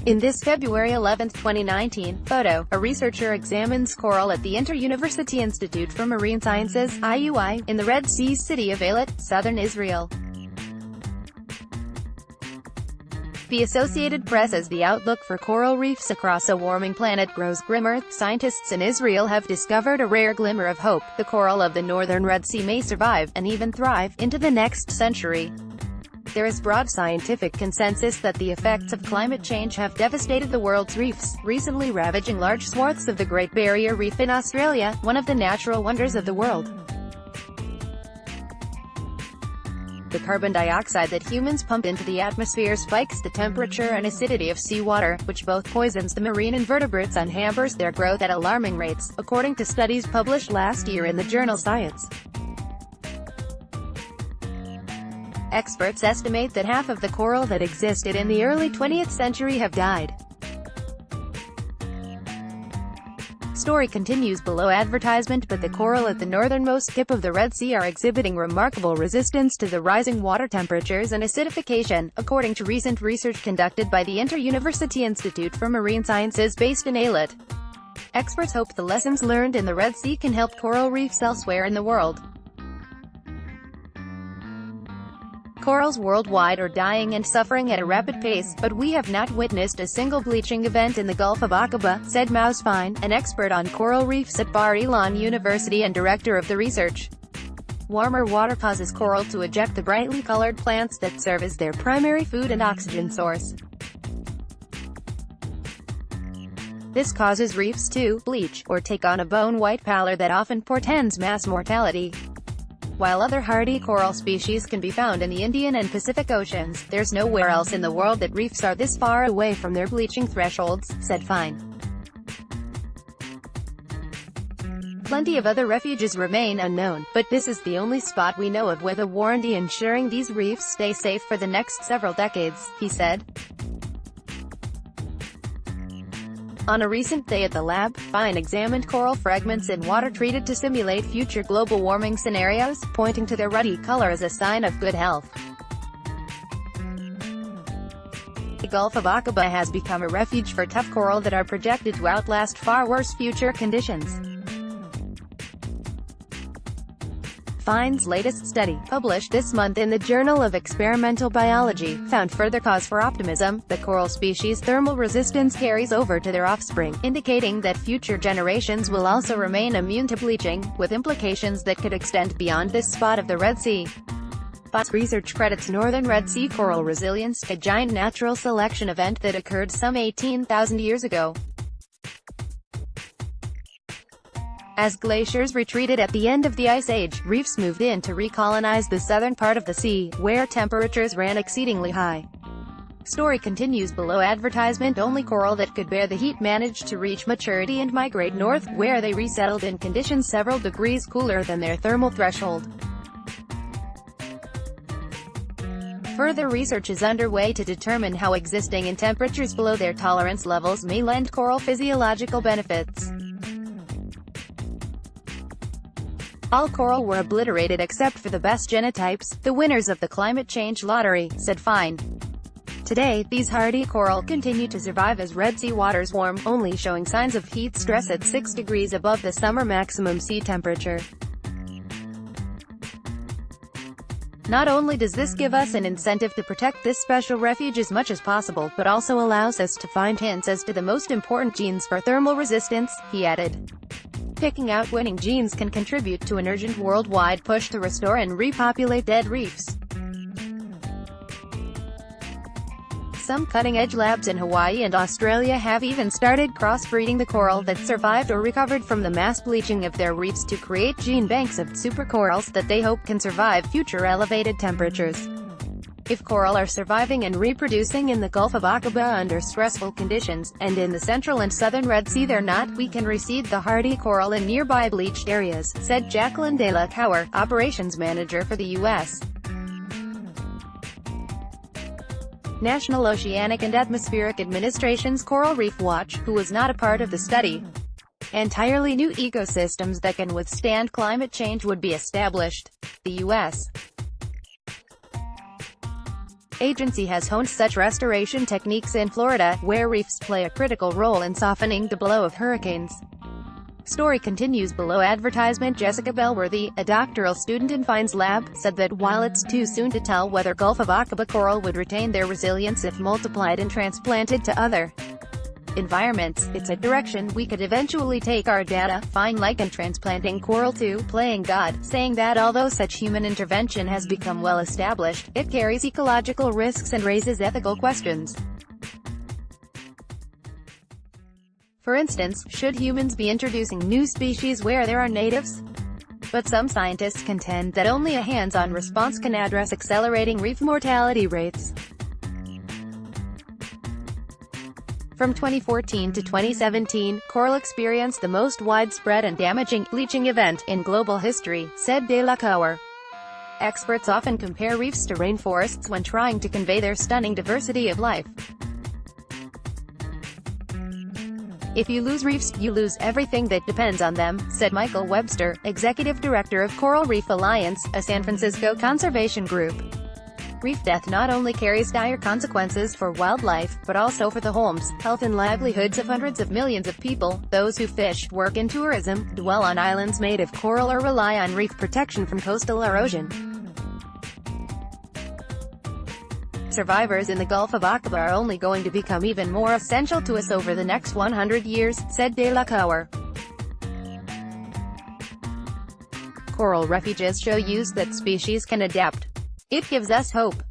In this February 11, 2019, photo, a researcher examines coral at the Interuniversity Institute for Marine Sciences (IUI) in the Red Sea city of Eilat, southern Israel. The Associated Press says the outlook for coral reefs across a warming planet grows grimmer. Scientists in Israel have discovered a rare glimmer of hope. The coral of the northern Red Sea may survive, and even thrive, into the next century. There is broad scientific consensus that the effects of climate change have devastated the world's reefs, recently ravaging large swaths of the Great Barrier Reef in Australia, one of the natural wonders of the world. The carbon dioxide that humans pump into the atmosphere spikes the temperature and acidity of seawater, which both poisons the marine invertebrates and hampers their growth at alarming rates, according to studies published last year in the journal Science. Experts estimate that half of the coral that existed in the early 20th century have died. Story continues below advertisement. But the coral at the northernmost tip of the Red Sea are exhibiting remarkable resistance to the rising water temperatures and acidification, according to recent research conducted by the Interuniversity Institute for Marine Sciences based in Eilat. Experts hope the lessons learned in the Red Sea can help coral reefs elsewhere in the world. Corals worldwide are dying and suffering at a rapid pace, but we have not witnessed a single bleaching event in the Gulf of Aqaba, said Maus Fine, an expert on coral reefs at Bar Ilan University and director of the research. Warmer water causes coral to eject the brightly colored plants that serve as their primary food and oxygen source. This causes reefs to bleach, or take on a bone-white pallor that often portends mass mortality. While other hardy coral species can be found in the Indian and Pacific Oceans, there's nowhere else in the world that reefs are this far away from their bleaching thresholds, said Fine. Plenty of other refuges remain unknown, but this is the only spot we know of with a warranty ensuring these reefs stay safe for the next several decades, he said. On a recent day at the lab, Fine examined coral fragments in water treated to simulate future global warming scenarios, pointing to their ruddy color as a sign of good health. The Gulf of Aqaba has become a refuge for tough coral that are projected to outlast far worse future conditions. Fine's latest study, published this month in the Journal of Experimental Biology, found further cause for optimism. The coral species' thermal resistance carries over to their offspring, indicating that future generations will also remain immune to bleaching, with implications that could extend beyond this spot of the Red Sea. Fine's research credits northern Red Sea coral resilience to a giant natural selection event that occurred some 18,000 years ago. As glaciers retreated at the end of the Ice Age, reefs moved in to recolonize the southern part of the sea, where temperatures ran exceedingly high. Story continues below advertisement. Only coral that could bear the heat managed to reach maturity and migrate north, where they resettled in conditions several degrees cooler than their thermal threshold. Further research is underway to determine how existing in temperatures below their tolerance levels may lend coral physiological benefits. All coral were obliterated except for the best genotypes, the winners of the climate change lottery, said Fine. Today, these hardy coral continue to survive as Red Sea waters warm, only showing signs of heat stress at 6 degrees above the summer maximum sea temperature. Not only does this give us an incentive to protect this special refuge as much as possible, but also allows us to find hints as to the most important genes for thermal resistance, he added. Picking out winning genes can contribute to an urgent worldwide push to restore and repopulate dead reefs. Some cutting-edge labs in Hawaii and Australia have even started crossbreeding the coral that survived or recovered from the mass bleaching of their reefs to create gene banks of supercorals that they hope can survive future elevated temperatures. If coral are surviving and reproducing in the Gulf of Aqaba under stressful conditions, and in the central and southern Red Sea they're not, we can reseed the hardy coral in nearby bleached areas, said Jacqueline de la Cour, operations manager for the U.S. National Oceanic and Atmospheric Administration's Coral Reef Watch, who was not a part of the study. Entirely new ecosystems that can withstand climate change would be established. The U.S. agency has honed such restoration techniques in Florida, where reefs play a critical role in softening the blow of hurricanes. Story continues below. Advertisement. Jessica Bellworthy, a doctoral student in Fine's lab, said that while it's too soon to tell whether Gulf of Aqaba coral would retain their resilience if multiplied and transplanted to other environments, it's a direction we could eventually take our data. Fine likened transplanting coral to playing God, saying that although such human intervention has become well established, it carries ecological risks and raises ethical questions. For instance, should humans be introducing new species where there are natives? But some scientists contend that only a hands-on response can address accelerating reef mortality rates. From 2014 to 2017, coral experienced the most widespread and damaging bleaching event in global history, said De La Cour. Experts often compare reefs to rainforests when trying to convey their stunning diversity of life. If you lose reefs, you lose everything that depends on them, said Michael Webster, executive director of Coral Reef Alliance, a San Francisco conservation group. Reef death not only carries dire consequences for wildlife, but also for the homes, health and livelihoods of hundreds of millions of people, those who fish, work in tourism, dwell on islands made of coral or rely on reef protection from coastal erosion. Survivors in the Gulf of Aqaba are only going to become even more essential to us over the next 100 years, said De La Cour. Coral refuges show that species can adapt. It gives us hope.